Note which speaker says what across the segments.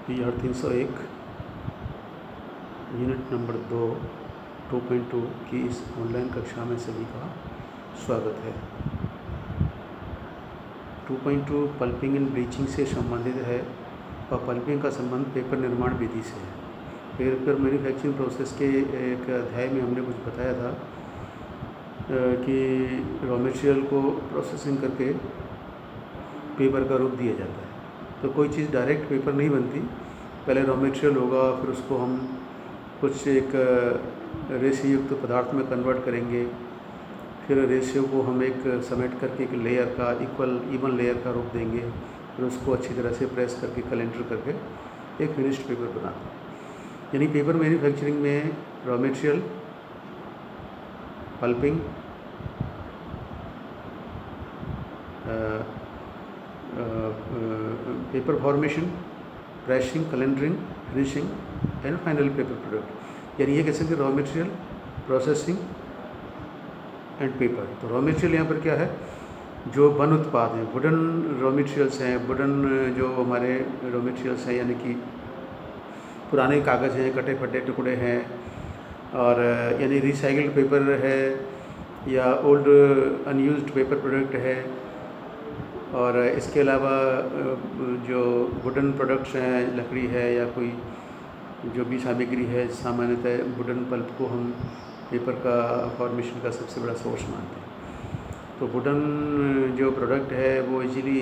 Speaker 1: PR 301 unit number 2 की इस online कक्षा में सभी का स्वागत है। 2.2 पल्पिंग एंड ब्लीचिंग से संबंधित है और पल्पिंग का संबंध पेपर निर्माण विधि से है। पेपर मैन्युफैक्चरिंग प्रोसेस के एक अध्याय में हमने कुछ बताया था कि रॉ मटेरियल को प्रोसेसिंग करके पेपर का रूप दिया जाता है। तो कोई चीज़ डायरेक्ट पेपर नहीं बनती, पहले रॉ मटेरियल होगा, फिर उसको हम कुछ एक रेशे युक्त पदार्थ में कन्वर्ट करेंगे, फिर रेशियो को हम एक समेट करके एक लेयर का इवन लेयर का रूप देंगे, फिर उसको अच्छी तरह से प्रेस करके कैलेंडर करके एक फिनिश्ड पेपर बनाते हैं। यानी पेपर मैन्युफैक्चरिंग में raw material, pulping, paper formation, pressing, calendering, finishing and final paper product, यानी ये कह सकते हैं raw material, processing and paper. तो रॉ मटेरियल यहाँ पर क्या है, जो वन उत्पाद हैं, वुडन रॉ मटेरियल्स हैं, वुडन जो हमारे रॉ मटेरियल्स हैं, यानी कि पुराने कागज़ हैं, कटे फटे टुकड़े हैं, और यानी रिसाइकल्ड पेपर है या ओल्ड अनयूज्ड पेपर प्रोडक्ट है। और इसके अलावा जो वुडन प्रोडक्ट्स हैं, लकड़ी है या कोई जो भी सामग्री है, सामान्यतः वुडन पल्प को हम पेपर का फॉर्मेशन का सबसे बड़ा सोर्स मानते हैं। तो वुडन जो प्रोडक्ट है वो इजीली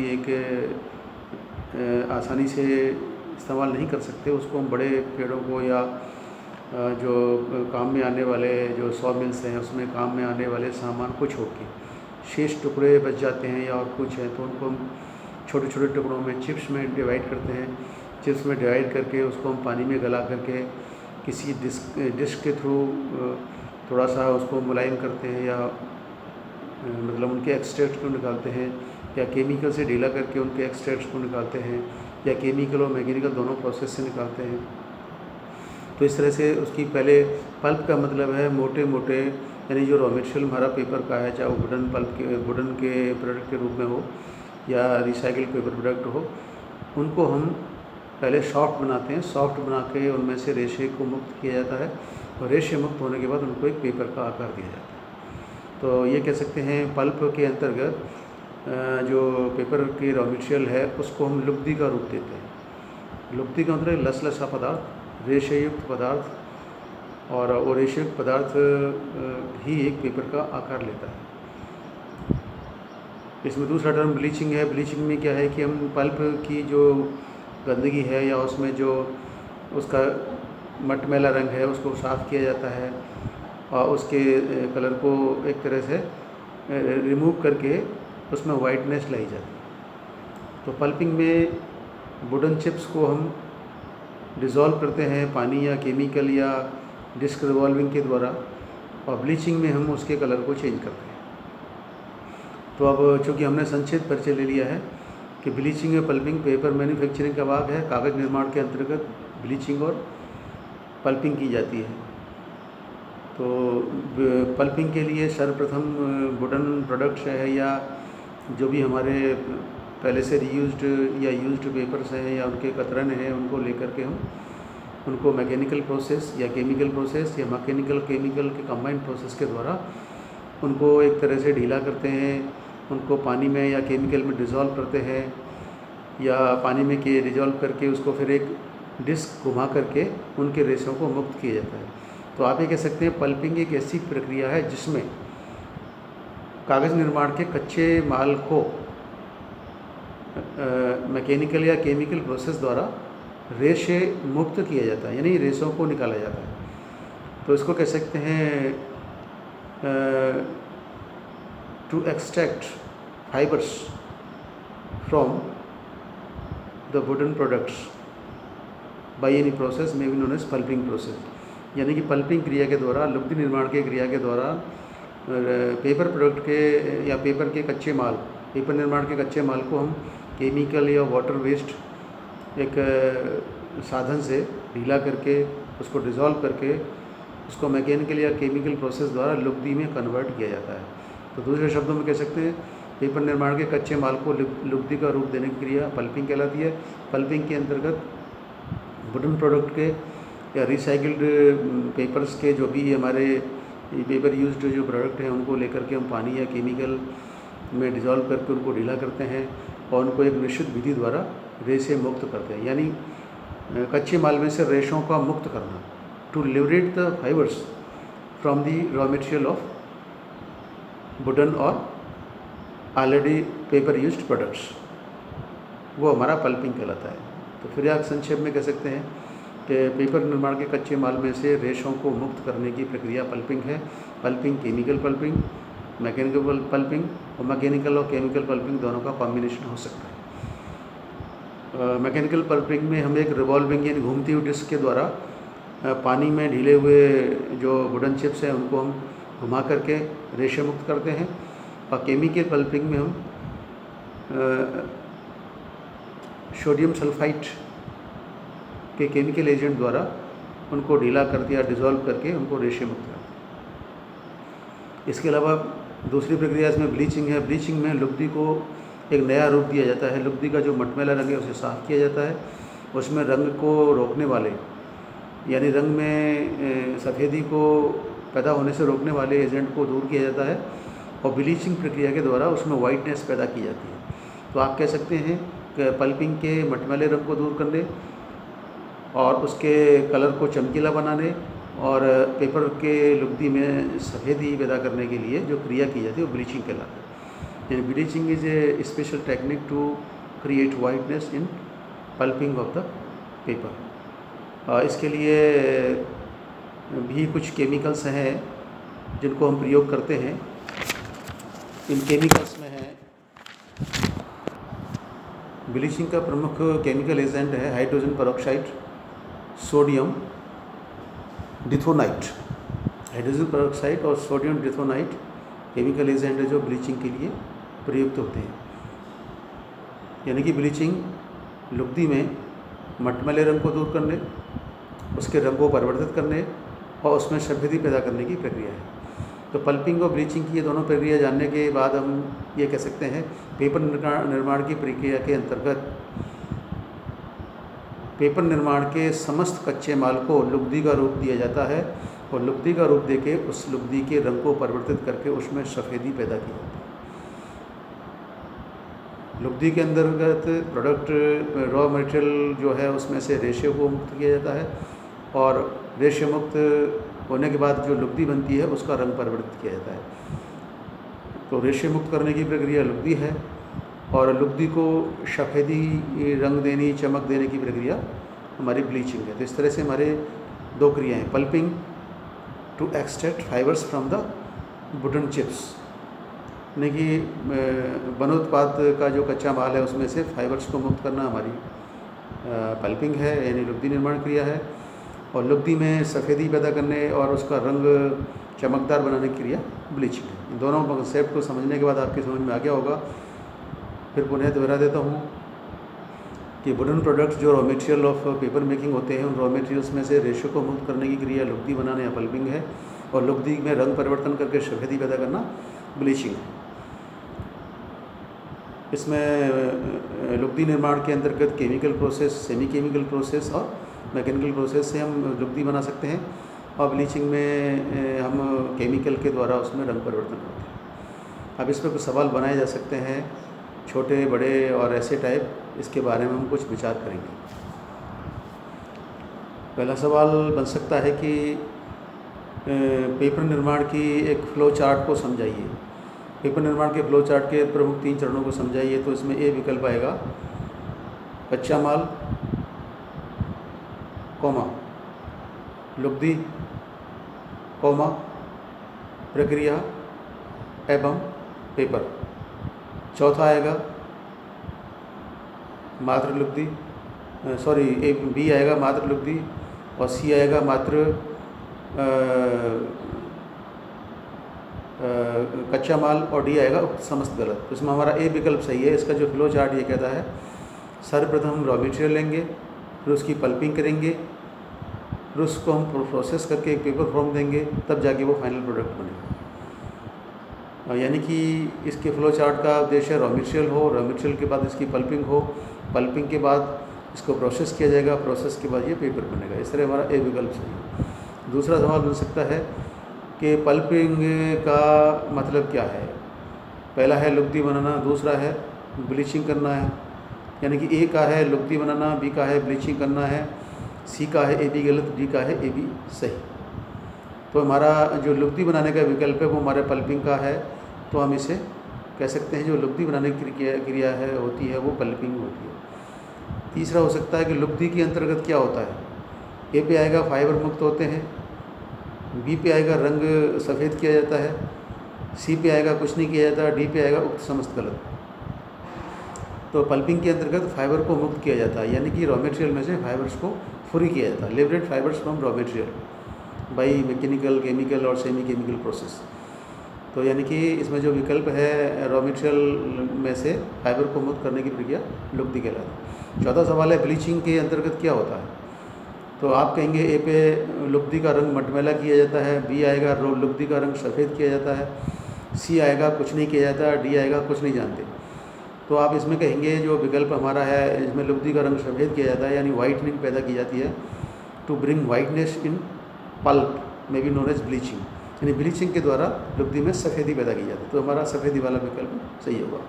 Speaker 1: आसानी से इस्तेमाल नहीं कर सकते, उसको हम बड़े पेड़ों को या जो काम में आने वाले जो सॉ मिल्स हैं उसमें काम में आने वाले सामान को छोड़ के शेष टुकड़े बच जाते हैं या और कुछ है तो उनको हम छोटे छोटे टुकड़ों में चिप्स में डिवाइड करते हैं। चिप्स में डिवाइड करके उसको हम पानी में गला करके किसी डिस्क के थ्रू थोड़ा सा उसको मुलायम करते हैं, या मतलब उनके एक्सट्रैक्ट को निकालते हैं, या केमिकल से ढीला करके उनके एक्सट्रैक्ट्स को निकालते हैं, या केमिकल और मैकेनिकल दोनों प्रोसेस से निकालते हैं। तो इस तरह से उसकी पहले पल्प का मतलब है मोटे मोटे, यानी जो रॉ मटेरियल हमारा पेपर का है, चाहे वो वुडन के प्रोडक्ट के रूप में हो या रिसाइकिल्ड पेपर प्रोडक्ट हो, उनको हम पहले सॉफ्ट बनाते हैं। सॉफ्ट बना के उनमें से रेशे को मुक्त किया जाता है, और रेशे मुक्त होने के बाद उनको एक पेपर का आकार दिया जाता है। तो ये कह सकते हैं पल्प के अंतर्गत जो पेपर की रॉ मटेरियल है उसको हम लुगदी का रूप देते हैं। लुगदी का मतलब लसलसा पदार्थ, रेशेयुक्त पदार्थ, और वो रेशेयुक्त पदार्थ ही एक पेपर का आकार लेता है। इसमें दूसरा टर्म ब्लीचिंग है। ब्लीचिंग में क्या है कि हम पल्प की जो गंदगी है या उसमें जो उसका मटमैला रंग है उसको साफ़ किया जाता है, और उसके कलर को एक तरह से रिमूव करके उसमें वाइटनेस लाई जाती है। तो पल्पिंग में वुडन चिप्स को हम डिज़ोल्व करते हैं पानी या केमिकल या डिस्क रिवॉल्विंग के द्वारा, और ब्लीचिंग में हम उसके कलर को चेंज करते हैं। तो अब चूँकि हमने संक्षिप्त परिचय ले लिया है कि ब्लीचिंग और पल्पिंग पेपर मैन्युफैक्चरिंग का भाग है, कागज़ निर्माण के अंतर्गत ब्लीचिंग और पल्पिंग की जाती है। तो पल्पिंग के लिए सर्वप्रथम वुडन प्रोडक्ट्स है या जो भी हमारे पहले से रीयूज्ड या यूज्ड पेपर्स हैं या उनके कतरन हैं, उनको लेकर के हम उनको मैकेनिकल प्रोसेस या केमिकल प्रोसेस या मैकेनिकल केमिकल के कंबाइंड प्रोसेस के द्वारा उनको एक तरह से ढीला करते हैं, उनको पानी में या केमिकल में डिज़ोल्व करते हैं, या पानी में के डिज़ोल्व करके उसको फिर एक डिस्क घुमा करके उनके रेशों को मुक्त किया जाता है। तो आप ये कह सकते हैं पल्पिंग एक ऐसी प्रक्रिया है जिसमें कागज़ निर्माण के कच्चे माल को मैकेनिकल या केमिकल प्रोसेस द्वारा रेशे मुक्त किया जाता है, यानी रेशों को निकाला जाता है। तो इसको कह सकते हैं to extract fibres from the wooden products by any process may be known as pulping process, यानी कि पल्पिंग क्रिया के द्वारा, लुगदी निर्माण की क्रिया के द्वारा पेपर प्रोडक्ट के या पेपर के कच्चे माल, पेपर निर्माण के कच्चे माल को हम केमिकल या वाटर वेस्ट एक साधन से ढीला करके उसको डिज़ोल्व करके उसको मैकेनिकल या केमिकल प्रोसेस द्वारा लुगदी में कन्वर्ट किया जाता है। तो दूसरे शब्दों में कह सकते हैं पेपर निर्माण के कच्चे माल को लुगदी का रूप देने की क्रिया पल्पिंग कहलाती है। पल्पिंग के अंतर्गत वुडन प्रोडक्ट के या रिसाइकिल्ड पेपर्स के जो भी हमारे पेपर यूज्ड जो प्रोडक्ट हैं उनको लेकर के हम पानी या केमिकल में डिज़ोल्व करके उनको ढीला करते हैं और उनको एक निश्चित विधि द्वारा रेत से मुक्त करते हैं। यानी कच्चे माल में से रेशों का मुक्त करना, to liberate the fibres from the raw material of wooden और ऑलरेडी पेपर यूज्ड प्रोडक्ट्स, वो हमारा पल्पिंग कहलाता है। तो फिर आप संक्षेप में कह सकते हैं कि पेपर निर्माण के कच्चे माल में से रेशों को मुक्त करने की प्रक्रिया पल्पिंग है। Pulping chemical pulping, mechanical pulping और मैकेनिकल और केमिकल पल्पिंग दोनों का कॉम्बिनेशन हो सकता है। मैकेनिकल पल्पिंग में हम एक रिवॉल्विंग यानी घूमती हुई डिस्क के द्वारा पानी में ढीले हुए जो वुडन चिप्स हैं उनको हम घुमा करके रेशे मुक्त करते हैं। और केमिकल पल्पिंग में हम सोडियम सल्फाइड के केमिकल एजेंट द्वारा उनको ढीला कर दिया, डिज़ोल्व करके उनको रेशे मुक्त करते हैं। इसके अलावा दूसरी प्रक्रिया इसमें ब्लीचिंग है। ब्लीचिंग में लुगदी को एक नया रूप दिया जाता है। लुगदी का जो मटमैला रंग है उसे साफ़ किया जाता है। उसमें रंग को रोकने वाले यानी रंग में सफ़ेदी को पैदा होने से रोकने वाले एजेंट को दूर किया जाता है और ब्लीचिंग प्रक्रिया के द्वारा उसमें वाइटनेस पैदा की जाती है। तो आप कह सकते हैं कि पल्पिंग के मटमैले रंग को दूर करने और उसके कलर को चमकीला बनाने और पेपर के लुगदी में सफ़ेदी पैदा करने के लिए जो क्रिया की जाती है वो ब्लीचिंग कहलाती है। यानी bleaching is a special technique to create whiteness in pulping of the paper. इसके लिए भी कुछ केमिकल्स हैं जिनको हम प्रयोग करते हैं। इन केमिकल्स में है ब्लीचिंग का प्रमुख केमिकल एजेंट है hydrogen peroxide, sodium dithionite. Hydrogen peroxide और सोडियम डिथोनाइट केमिकल एजेंट है जो ब्लीचिंग के लिए प्रयुक्त होते हैं। यानी कि ब्लीचिंग लुगदी में मटमैले रंग को दूर करने, उसके रंग को परिवर्तित करने और उसमें सफ़ेदी पैदा करने की प्रक्रिया है। तो पल्पिंग और ब्लीचिंग की ये दोनों प्रक्रिया जानने के बाद हम ये कह सकते हैं पेपर निर्माण की प्रक्रिया के अंतर्गत पेपर निर्माण के समस्त कच्चे माल को लुगदी का रूप दिया जाता है और लुगदी का रूप देके उस लुगदी के रंग को परिवर्तित करके उसमें सफ़ेदी पैदा की जाती है। लुगदी के अंतर्गत प्रोडक्ट रॉ मटेरियल जो है उसमें से रेशे को मुक्त किया जाता है और रेशे मुक्त होने के बाद जो लुगदी बनती है उसका रंग परिवर्तित किया जाता है। तो रेशे मुक्त करने की प्रक्रिया लुगदी है और लुगदी को सफ़ेदी रंग देने, चमक देने की प्रक्रिया हमारी ब्लीचिंग है। तो इस तरह से हमारे दो क्रियाएँ, pulping to extract fibres from the wooden chips, यानी कि वनोत्पाद का जो कच्चा माल है उसमें से फाइबर्स को मुक्त करना हमारी पल्पिंग है यानी लुगदी निर्माण क्रिया है। और लुगदी में सफ़ेदी पैदा करने और उसका रंग चमकदार बनाने की क्रिया ब्लीचिंग है। इन दोनों कॉन्सेप्ट को समझने के बाद आपकी समझ में आ गया होगा। फिर पुनः दोहरा देता हूँ कि वुडन प्रोडक्ट्स जो raw material of paper making होते हैं उन रॉ मटेरियल्स में से रेशे को मुक्त करने की क्रिया लुगदी बनाना या पल्पिंग है और लुगदी में रंग परिवर्तन करके सफ़ेदी पैदा करना ब्लीचिंग है। इसमें लुगदी निर्माण के अंतर्गत chemical process, semi chemical process और मैकेनिकल प्रोसेस से हम लुगदी बना सकते हैं और ब्लीचिंग में हम केमिकल के द्वारा उसमें रंग परिवर्तन करते हैं। अब इस पर कुछ सवाल बनाए जा सकते हैं, छोटे बड़े और ऐसे टाइप, इसके बारे में हम कुछ विचार करेंगे। पहला सवाल बन सकता है कि पेपर निर्माण की एक फ़्लो चार्ट को समझाइए। पेपर निर्माण के फ़्लो चार्ट के प्रमुख 3 चरणों को समझाइए। तो इसमें ए विकल्प आएगा, कच्चा माल, कॉमा लुगदी, कॉमा प्रक्रिया एवं पेपर। चौथा आएगा मात्र लुगदी, बी आएगा मात्र लुगदी और सी आएगा मात्र कच्चा माल और डी आएगा समस्त गलत। तो इसमें हमारा ए विकल्प सही है। इसका जो फ्लो चार्ट ये कहता है, सर्वप्रथम रॉ मटेरियल लेंगे, फिर उसकी पल्पिंग करेंगे, फिर उसको हम प्रोसेस करके एक पेपर फॉर्म देंगे, तब जाके वो फाइनल प्रोडक्ट बनेगा। यानी कि इसके फ्लो चार्ट का उद्देश्य रॉ मटेरियल हो, रॉ मटेरियल के बाद इसकी पल्पिंग हो, पल्पिंग के बाद इसको प्रोसेस किया जाएगा, प्रोसेस के बाद ये पेपर बनेगा। इस तरह हमारा ए विकल्प सही है। दूसरा सवाल बन सकता है कि पल्पिंग का मतलब क्या है। पहला है लुगदी बनाना, दूसरा है ब्लीचिंग करना है। यानी कि ए का है लुगदी बनाना, बी का है ब्लीचिंग करना है, सी का है ए बी गलत, डी का है ए बी सही। तो हमारा जो लुगदी बनाने का विकल्प है वो हमारे पल्पिंग का है, तो हम इसे कह सकते हैं जो लुगदी बनाने की क्रिया है होती है वो पल्पिंग होती है। तीसरा हो सकता है कि लुगदी के अंतर्गत क्या होता है। ए पे आएगा फाइबर मुक्त होते हैं, बी पे आएगा रंग सफ़ेद किया जाता है, सी पे आएगा कुछ नहीं किया जाता, डी पे आएगा उक्त समस्त गलत। तो पल्पिंग के अंतर्गत फाइबर को मुक्त किया जाता है, यानी कि रॉ मटेरियल में से फाइबर्स को फ्री किया जाता है। Liberate fibres from raw material by mechanical, chemical और सेमी केमिकल प्रोसेस। तो यानी कि इसमें जो विकल्प है रॉ मटेरियल में से फाइबर को मुक्त करने की प्रक्रिया लुगदी कहलाती है। चौथा सवाल है ब्लीचिंग के अंतर्गत क्या होता है। तो आप कहेंगे ए पे लुगदी का रंग मटमैला किया जाता है, बी आएगा लुगदी का रंग सफ़ेद किया जाता है, सी आएगा कुछ नहीं किया जाता, डी आएगा कुछ नहीं जानते। तो आप इसमें कहेंगे जो विकल्प हमारा है इसमें लुगदी का रंग सफ़ेद किया जाता है, यानी वाइटनिंग पैदा की जाती है to bring whiteness in pulp may be known as bleaching, यानी ब्लीचिंग के द्वारा लुगदी में सफ़ेदी पैदा की जाती है। तो हमारा सफ़ेदी वाला विकल्प सही होगा।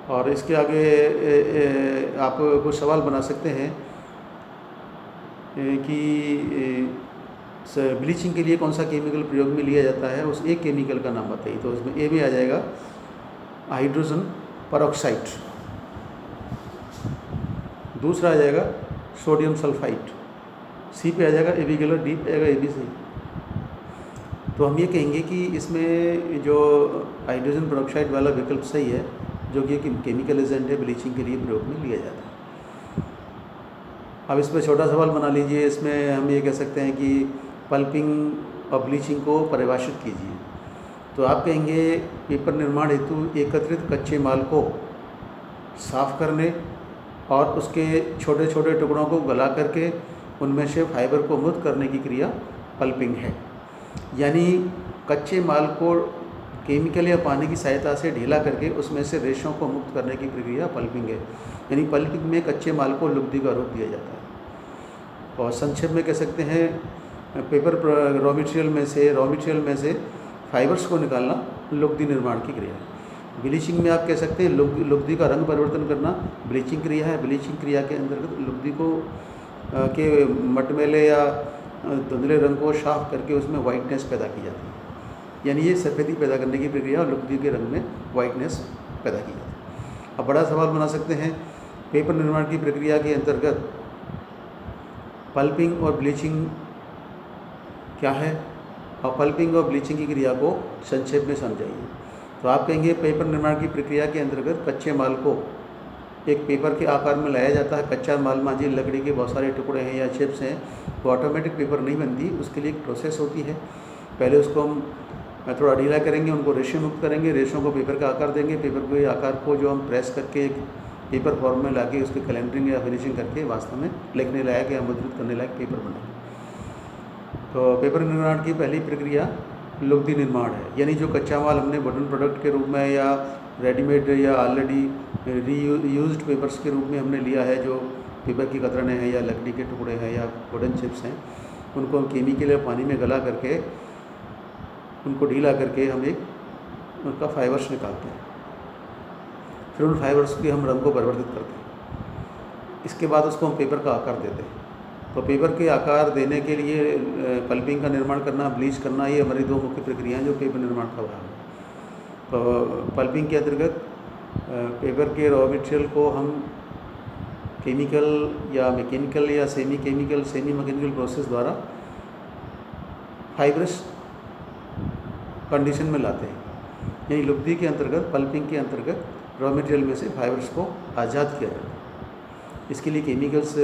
Speaker 1: और इसके आगे आप कुछ सवाल बना सकते हैं कि ब्लीचिंग के लिए कौन सा केमिकल प्रयोग में लिया जाता है, उस एक केमिकल का नाम बताइए। तो इसमें ए में आ जाएगा हाइड्रोजन परऑक्साइड, दूसरा आ जाएगा सोडियम सल्फाइड, सी पे आ जाएगा ए बी गलत, डी पे आएगा ए बी सही। तो हम ये कहेंगे कि इसमें जो हाइड्रोजन परऑक्साइड वाला विकल्प सही है, जो कि एक केमिकल एजेंट है, ब्लीचिंग के लिए प्रयोग में लिया जाता है। अब इस पर छोटा सवाल बना लीजिए। इसमें हम ये कह सकते हैं कि पल्पिंग और ब्लीचिंग को परिभाषित कीजिए। तो आप कहेंगे पेपर निर्माण हेतु एकत्रित कच्चे माल को साफ करने और उसके छोटे छोटे टुकड़ों को गला करके उनमें से फाइबर को मुक्त करने की क्रिया पल्पिंग है। यानी कच्चे माल को केमिकल या पानी की सहायता से ढीला करके उसमें से रेशों को मुक्त करने की प्रक्रिया पल्पिंग है। यानी पल्पिंग में कच्चे माल को लुगदी का रूप दिया जाता है। और संक्षेप में कह सकते हैं पेपर रॉ मटेरियल में से फाइबर्स को निकालना लुगदी निर्माण की क्रिया है। ब्लीचिंग में आप कह सकते हैं लुगदी का रंग परिवर्तन करना ब्लीचिंग क्रिया है। ब्लीचिंग क्रिया के अंतर्गत लुगदी को के मटमैले या धुंधले रंग को साफ करके उसमें वाइटनेस पैदा की जाती है, यानी ये सफ़ेदी पैदा करने की प्रक्रिया और लुगदी के रंग में वाइटनेस पैदा की जाती है। अब बड़ा सवाल बना सकते हैं पेपर निर्माण की प्रक्रिया के अंतर्गत पल्पिंग और ब्लीचिंग क्या है, और पल्पिंग और ब्लीचिंग की क्रिया को संक्षेप में समझाइए। तो आप कहेंगे पेपर निर्माण की प्रक्रिया के अंतर्गत कच्चे माल को एक पेपर के आकार में लाया जाता है। कच्चा माल मान लीजिए लकड़ी के बहुत सारे टुकड़े हैं या चिप्स हैं, वो ऑटोमेटिक पेपर नहीं बनती, उसके लिए एक प्रोसेस होती है। पहले उसको हम थोड़ा ढीला करेंगे, उनको रेशे मुक्त करेंगे, रेशों को पेपर का आकार देंगे, पेपर के आकार को जो हम प्रेस करके एक पेपर फॉर्म में लाके उसकी कैलेंडरिंग या फिनिशिंग करके वास्तव में लिखने लायक या मुद्रित करने लायक पेपर बनाएंगे। तो पेपर निर्माण की पहली प्रक्रिया लुगदी निर्माण है, यानी जो कच्चा माल हमने वुडन प्रोडक्ट के रूप में या रेडीमेड या ऑलरेडी रीयूज्ड पेपर्स के रूप में हमने लिया है, जो पेपर की कतरनें हैं या लकड़ी के टुकड़े हैं या वुडन चिप्स हैं, उनको हम केमिकल या पानी में गला करके उनको ढीला करके हम एक उनका फाइबर्स निकालते हैं। फिर उन फाइबर्स के हम रंग को परिवर्तित करते हैं। इसके बाद उसको हम पेपर का आकार देते हैं। तो पेपर के आकार देने के लिए पल्पिंग का निर्माण करना, ब्लीच करना, ये हमारी दो मुख्य प्रक्रियाएं जो पेपर निर्माण का भाग है। तो पल्पिंग के अंतर्गत पेपर के रॉ मटेरियल को हम केमिकल या मैकेनिकल या सेमी मैकेनिकल प्रोसेस द्वारा फाइबरस कंडीशन में लाते हैं। यानी लुगदी के अंतर्गत पल्पिंग के अंतर्गत रॉ मटेरियल में से फाइबर्स को आज़ाद किया जाता है। इसके लिए केमिकल्स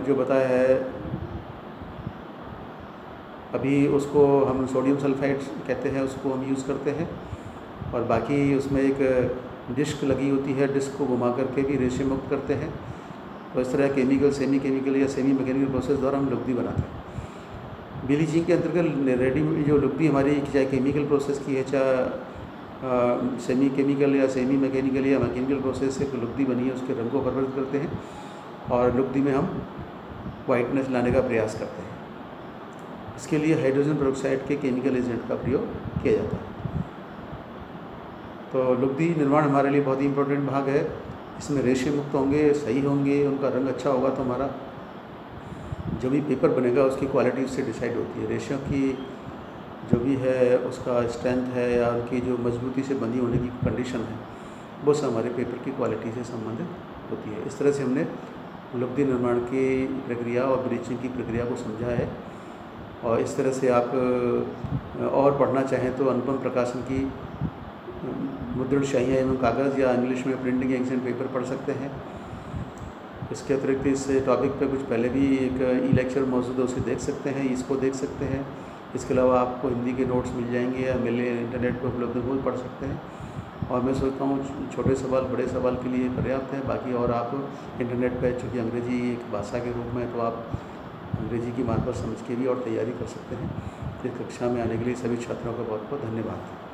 Speaker 1: जो बताया है अभी, उसको हम सोडियम सल्फाइड कहते हैं, उसको हम यूज़ करते हैं। और बाकी उसमें एक डिस्क लगी होती है, डिस्क को घुमा करके भी रेशे मुक्त करते हैं। तो इस तरह केमिकल, सेमी केमिकल या सेमी मैकेनिकल प्रोसेस द्वारा हम लुगदी बनाते हैं। ब्लीचिंग के अंतर्गत रेडी जो लुगदी हमारी चाहे केमिकल प्रोसेस की है, चाहे सेमी केमिकल या सेमी मैकेनिकल या मैकेनिकल प्रोसेस से लुगदी बनी है उसके रंग को परिवर्तित करते हैं और लुगदी में हम वाइटनेस लाने का प्रयास करते हैं। इसके लिए हाइड्रोजन पेरोक्साइड के केमिकल एजेंट का प्रयोग किया जाता है। तो लुगदी निर्माण हमारे लिए बहुत ही इम्पोर्टेंट भाग है। इसमें रेशे मुक्त होंगे, सही होंगे, उनका रंग अच्छा होगा तो हमारा जो भी पेपर बनेगा उसकी क्वालिटी उससे डिसाइड होती है। रेशों की जो भी है उसका स्ट्रेंथ है या उनकी जो मजबूती से बंधी होने की कंडीशन है वो सब हमारे पेपर की क्वालिटी से संबंधित होती है। इस तरह से हमने लुगदी निर्माण की प्रक्रिया और ब्लीचिंग की प्रक्रिया को समझा है। और इस तरह से आप और पढ़ना चाहें तो अनुपम प्रकाशन की मुद्रण शाहियाँ एवं कागज़ या इंग्लिश में प्रिंटिंग इंक्स एंड पेपर पढ़ सकते हैं। इसके अतिरिक्त इस टॉपिक पे कुछ पहले भी एक ई लेक्चर मौजूद है, उसे देख सकते हैं, इसको देख सकते हैं। इसके अलावा आपको हिंदी के नोट्स मिल जाएंगे या मेरे इंटरनेट पर उपलब्ध वो पढ़ सकते हैं। और मैं सोचता हूँ छोटे सवाल बड़े सवाल के लिए पर्याप्त है। बाकी और आप इंटरनेट पर, चूँकि अंग्रेज़ी एक भाषा के रूप में, तो आप अंग्रेज़ी की मार्फत समझ के भी और तैयारी कर सकते हैं। इस कक्षा में आने के लिए सभी छात्रों का बहुत बहुत धन्यवाद।